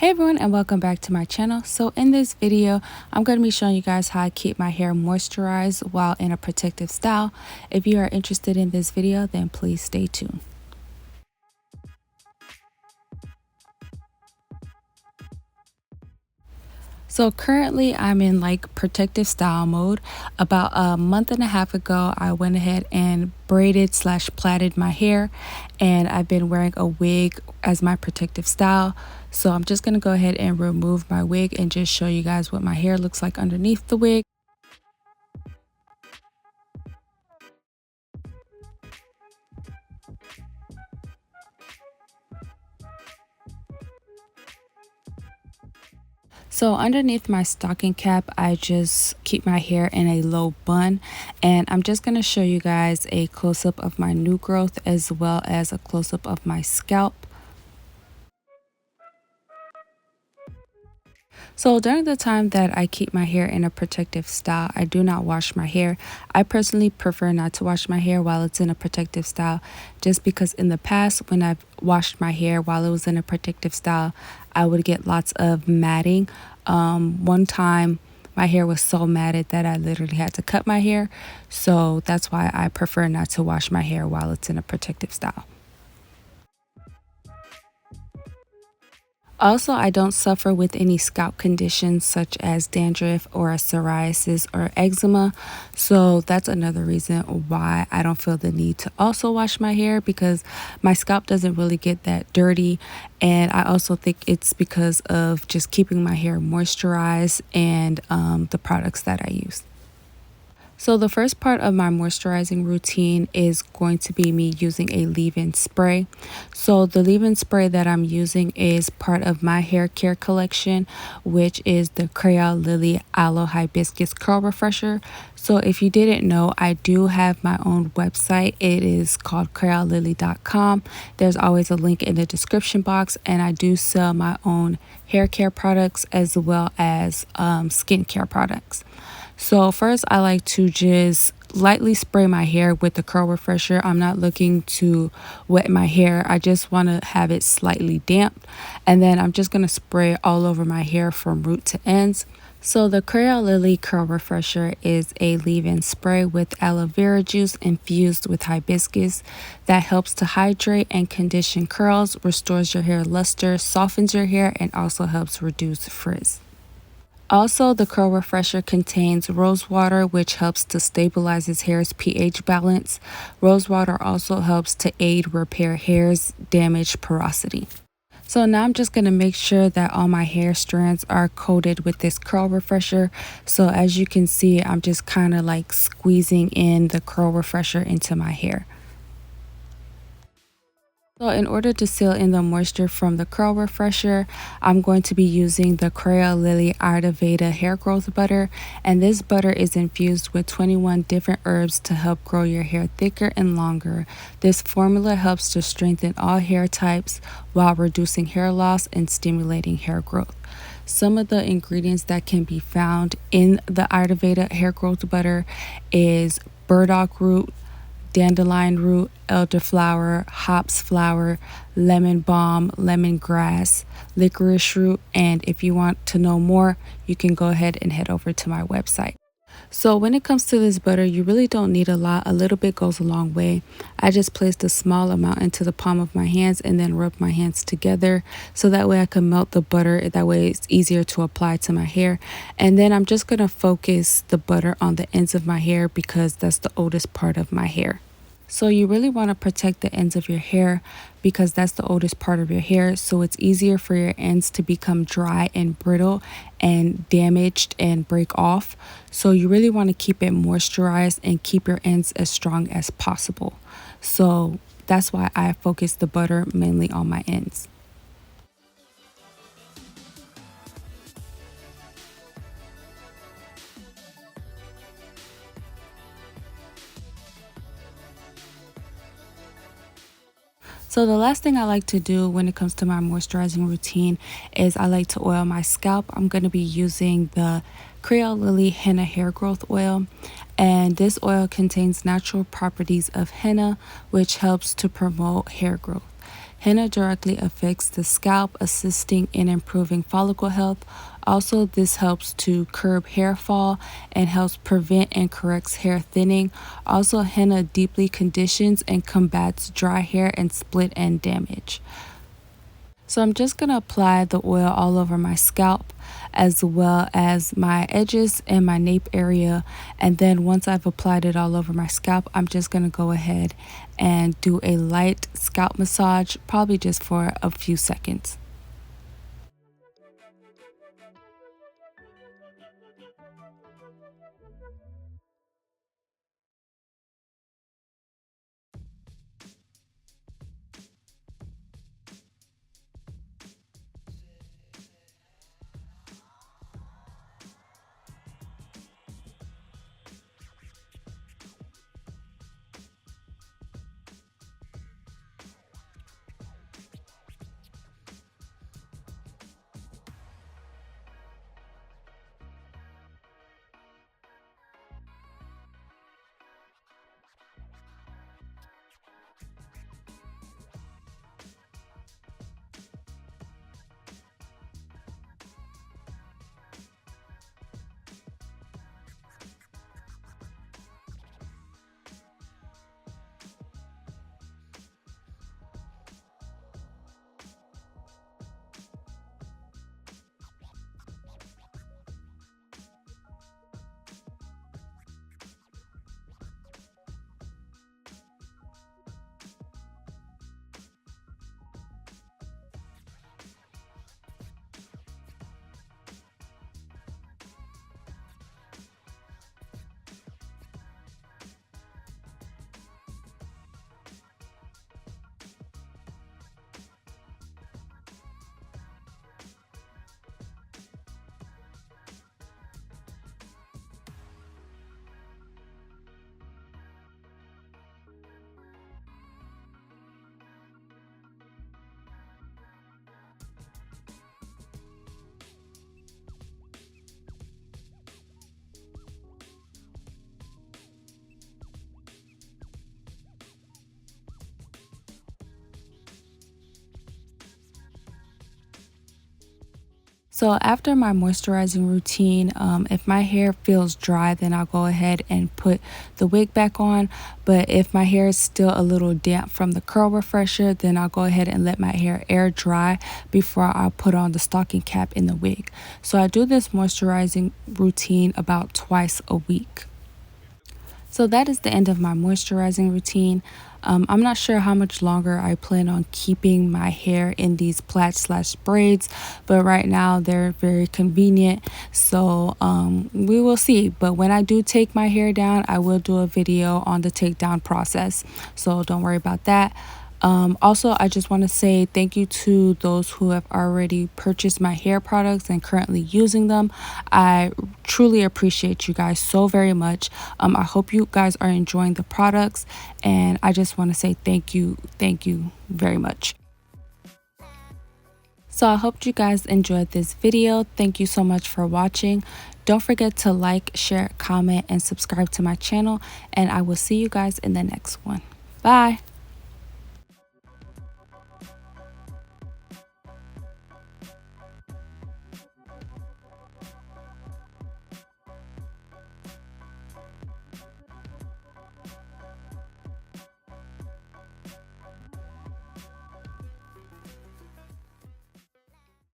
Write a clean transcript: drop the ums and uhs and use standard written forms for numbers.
Hey everyone, and welcome back to my channel. So in this video I'm going to be showing you guys how I keep my hair moisturized while in a protective style. If you are interested in this video, then please stay tuned. So currently I'm in like protective style mode. About a month and a half ago, I went ahead and braided slash plaited my hair, and I've been wearing a wig as my protective style. So I'm just going to go ahead and remove my wig and just show you guys what my hair looks like underneath the wig. So underneath my stocking cap, I just keep my hair in a low bun, and I'm just going to show you guys a close-up of my new growth as well as a close-up of my scalp. So during the time that I keep my hair in a protective style, I do not wash my hair. I personally prefer not to wash my hair while it's in a protective style, just because in the past when I've washed my hair while it was in a protective style, I would get lots of matting. One time my hair was so matted that I literally had to cut my hair. So that's why I prefer not to wash my hair while it's in a protective style. Also, I don't suffer with any scalp conditions such as dandruff or psoriasis or eczema. So that's another reason why I don't feel the need to also wash my hair, because my scalp doesn't really get that dirty. And I also think it's because of just keeping my hair moisturized and the products that I use. So the first part of my moisturizing routine is going to be me using a leave-in spray. So the leave-in spray that I'm using is part of my hair care collection, which is the Lily Aloe Hibiscus Curl Refresher. So if you didn't know, I do have my own website. It is called creolelily.com. There's always a link in the description box, and I do sell my own hair care products as well as skincare products. So first, I like to just lightly spray my hair with the curl refresher. I'm not looking to wet my hair. I just want to have it slightly damp. And then I'm just going to spray all over my hair from root to ends. So the Lily Curl Refresher is a leave-in spray with aloe vera juice infused with hibiscus that helps to hydrate and condition curls, restores your hair luster, softens your hair, and also helps reduce frizz. Also, the curl refresher contains rose water, which helps to stabilize his hair's pH balance. Rose water also helps to aid repair hair's damaged porosity. So now I'm just going to make sure that all my hair strands are coated with this curl refresher. So as you can see, I'm just kind of like squeezing in the curl refresher into my hair. So in order to seal in the moisture from the curl refresher, I'm going to be using the Lily Ayurveda hair growth butter, and this butter is infused with 21 different herbs to help grow your hair thicker and longer. This formula helps to strengthen all hair types while reducing hair loss and stimulating hair growth. Some of the ingredients that can be found in the Ayurveda hair growth butter is burdock root, dandelion root, elderflower, hops flower, lemon balm, lemongrass, licorice root, and if you want to know more, you can go ahead and head over to my website. So when it comes to this butter, you really don't need a lot. A little bit goes a long way. I just placed a small amount into the palm of my hands and then rub my hands together so that way I can melt the butter. That way it's easier to apply to my hair. And then I'm just going to focus the butter on the ends of my hair because that's the oldest part of my hair. So you really want to protect the ends of your hair because that's the oldest part of your hair. So it's easier for your ends to become dry and brittle and damaged and break off. So you really want to keep it moisturized and keep your ends as strong as possible. So that's why I focus the butter mainly on my ends. So the last thing I like to do when it comes to my moisturizing routine is I like to oil my scalp. I'm going to be using the Lily Henna hair growth oil, and this oil contains natural properties of henna, which helps to promote hair growth. Henna directly affects the scalp, assisting in improving follicle health. Also, this helps to curb hair fall and helps prevent and corrects hair thinning. Also, henna deeply conditions and combats dry hair and split end damage. So I'm just going to apply the oil all over my scalp as well as my edges and my nape area. And then once I've applied it all over my scalp, I'm just going to go ahead and do a light scalp massage, probably just for a few seconds. So after my moisturizing routine, if my hair feels dry, then I'll go ahead and put the wig back on. But if my hair is still a little damp from the curl refresher, then I'll go ahead and let my hair air dry before I put on the stocking cap in the wig. So I do this moisturizing routine about twice a week. So that is the end of my moisturizing routine. I'm not sure how much longer I plan on keeping my hair in these plaits/braids, but right now they're very convenient. So we will see. But when I do take my hair down, I will do a video on the takedown process. So don't worry about that. Also, I just want to say thank you to those who have already purchased my hair products and currently using them. I truly appreciate you guys so very much. I hope you guys are enjoying the products, and I just want to say thank you very much. So I hope you guys enjoyed this video. Thank you so much for watching. Don't forget to like, share, comment, and subscribe to my channel, and I will see you guys in the next one. Bye.